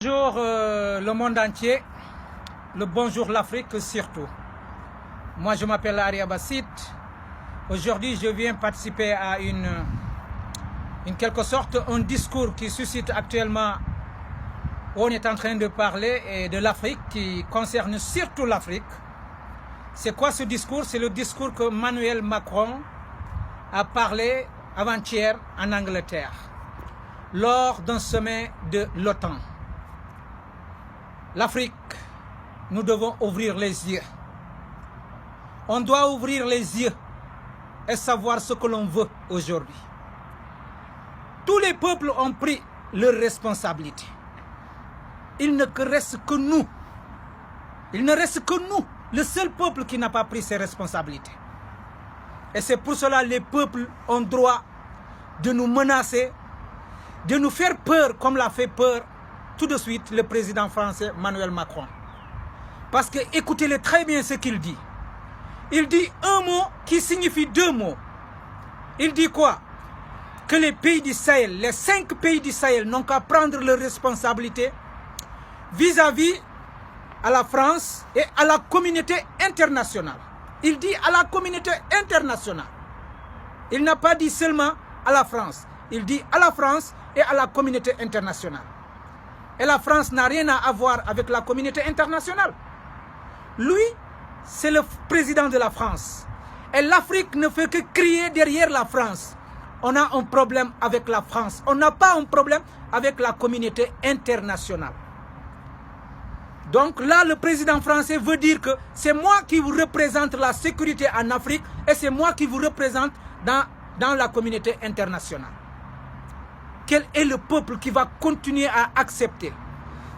Bonjour le monde entier, le bonjour l'Afrique surtout. Moi je m'appelle Aria Bassit. Aujourd'hui je viens participer à une quelque sorte un discours qui suscite actuellement où on est en train de parler et de l'Afrique, qui concerne surtout l'Afrique. C'est quoi ce discours? C'est le discours que Emmanuel Macron a parlé avant-hier en Angleterre lors d'un sommet de l'OTAN. L'Afrique, nous devons ouvrir les yeux. On doit ouvrir les yeux et savoir ce que l'on veut aujourd'hui. Tous les peuples ont pris leurs responsabilités. Il ne reste que nous. Il ne reste que nous, le seul peuple qui n'a pas pris ses responsabilités. Et c'est pour cela que les peuples ont droit de nous menacer, de nous faire peur comme l'a fait peur tout de suite le président français Emmanuel Macron. Parce que écoutez-le très bien ce qu'il dit. Il dit un mot qui signifie deux mots. Il dit quoi? Que les pays du Sahel, les 5 pays du Sahel n'ont qu'à prendre leurs responsabilités vis-à-vis à la France et à la communauté internationale. Il dit à la communauté internationale. Il n'a pas dit seulement à la France. Il dit à la France et à la communauté internationale. Et la France n'a rien à voir avec la communauté internationale. Lui, c'est le président de la France. Et l'Afrique ne fait que crier derrière la France. On a un problème avec la France. On n'a pas un problème avec la communauté internationale. Donc là, le président français veut dire que c'est moi qui vous représente la sécurité en Afrique et c'est moi qui vous représente dans la communauté internationale. Quel est le peuple qui va continuer à accepter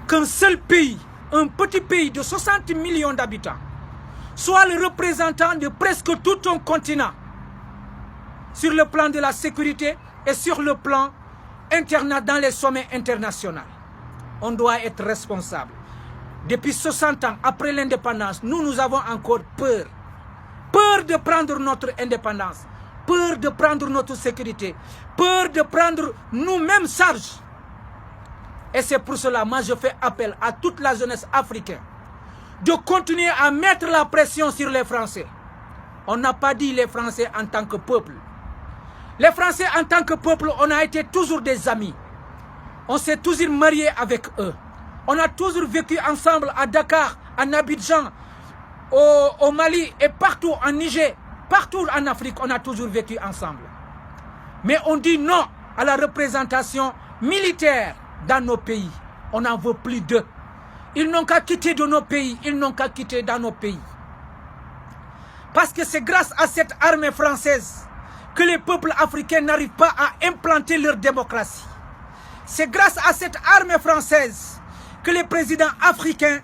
qu'un seul pays, un petit pays de 60 millions d'habitants, soit le représentant de presque tout un continent sur le plan de la sécurité et sur le plan international dans les sommets internationaux? On doit être responsable. Depuis 60 ans, après l'indépendance, nous avons encore peur. Peur de prendre notre indépendance. Peur de prendre notre sécurité, peur de prendre nous-mêmes charge. Et c'est pour cela, moi je fais appel à toute la jeunesse africaine de continuer à mettre la pression sur les Français. On n'a pas dit les Français en tant que peuple. Les Français en tant que peuple, on a été toujours des amis. On s'est toujours mariés avec eux. On a toujours vécu ensemble à Dakar, en Abidjan, au Mali et partout en Niger. Partout en Afrique, on a toujours vécu ensemble. Mais on dit non à la représentation militaire dans nos pays. On n'en veut plus d'eux. Ils n'ont qu'à quitter de nos pays. Ils n'ont qu'à quitter dans nos pays. Parce que c'est grâce à cette armée française que les peuples africains n'arrivent pas à implanter leur démocratie. C'est grâce à cette armée française que les présidents africains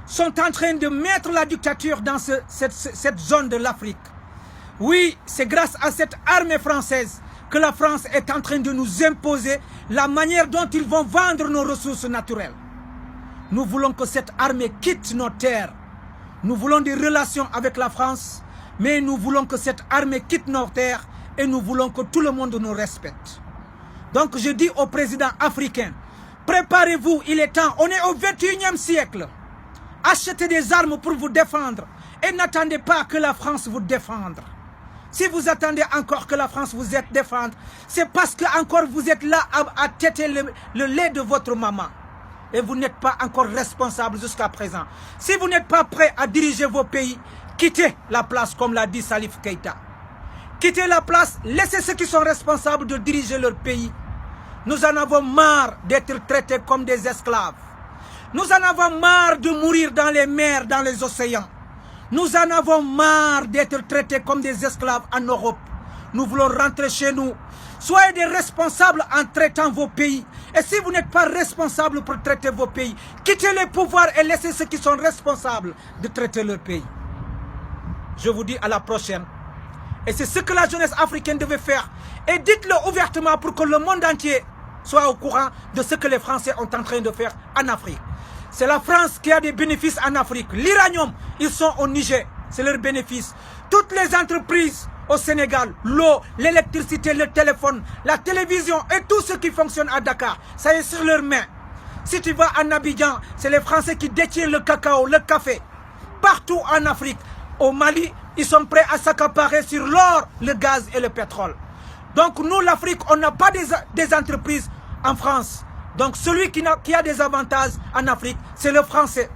sont en train de mettre la dictature dans cette zone de l'Afrique. Oui, c'est grâce à cette armée française que la France est en train de nous imposer la manière dont ils vont vendre nos ressources naturelles. Nous voulons que cette armée quitte nos terres. Nous voulons des relations avec la France, mais nous voulons que cette armée quitte nos terres et nous voulons que tout le monde nous respecte. Donc je dis aux présidents africains, préparez-vous, il est temps, on est au 21e siècle. Achetez des armes pour vous défendre et n'attendez pas que la France vous défende. Si vous attendez encore que la France vous défende, c'est parce que encore vous êtes là à téter le lait de votre maman. Et vous n'êtes pas encore responsable jusqu'à présent. Si vous n'êtes pas prêt à diriger vos pays, quittez la place comme l'a dit Salif Keïta. Quittez la place, laissez ceux qui sont responsables de diriger leur pays. Nous en avons marre d'être traités comme des esclaves. Nous en avons marre de mourir dans les mers, dans les océans. Nous en avons marre d'être traités comme des esclaves en Europe. Nous voulons rentrer chez nous. Soyez des responsables en traitant vos pays. Et si vous n'êtes pas responsables pour traiter vos pays, quittez les pouvoirs et laissez ceux qui sont responsables de traiter leur pays. Je vous dis à la prochaine. Et c'est ce que la jeunesse africaine devait faire. Et dites-le ouvertement pour que le monde entier soit au courant de ce que les Français sont en train de faire en Afrique. C'est la France qui a des bénéfices en Afrique. L'uranium, ils sont au Niger. C'est leur bénéfice. Toutes les entreprises au Sénégal, l'eau, l'électricité, le téléphone, la télévision et tout ce qui fonctionne à Dakar, ça est sur leurs mains. Si tu vas en Abidjan, c'est les Français qui détiennent le cacao, le café. Partout en Afrique, au Mali, ils sont prêts à s'accaparer sur l'or, le gaz et le pétrole. Donc nous, l'Afrique, on n'a pas des entreprises en France. Donc celui qui a des avantages en Afrique, c'est le Français.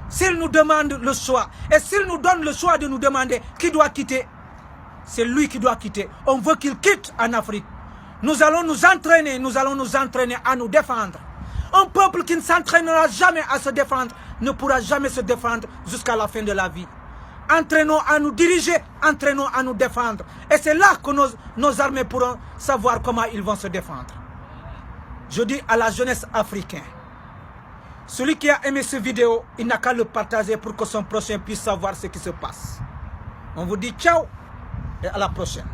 S'il nous demande le choix, et s'il nous donne le choix de nous demander qui doit quitter, c'est lui qui doit quitter. On veut qu'il quitte en Afrique. Nous allons nous entraîner à nous défendre. Un peuple qui ne s'entraînera jamais à se défendre ne pourra jamais se défendre jusqu'à la fin de la vie. Entraînons à nous diriger, entraînons à nous défendre. Et c'est là que nos armées pourront savoir comment ils vont se défendre. Je dis à la jeunesse africaine, celui qui a aimé cette vidéo, il n'a qu'à le partager pour que son prochain puisse savoir ce qui se passe. On vous dit ciao et à la prochaine.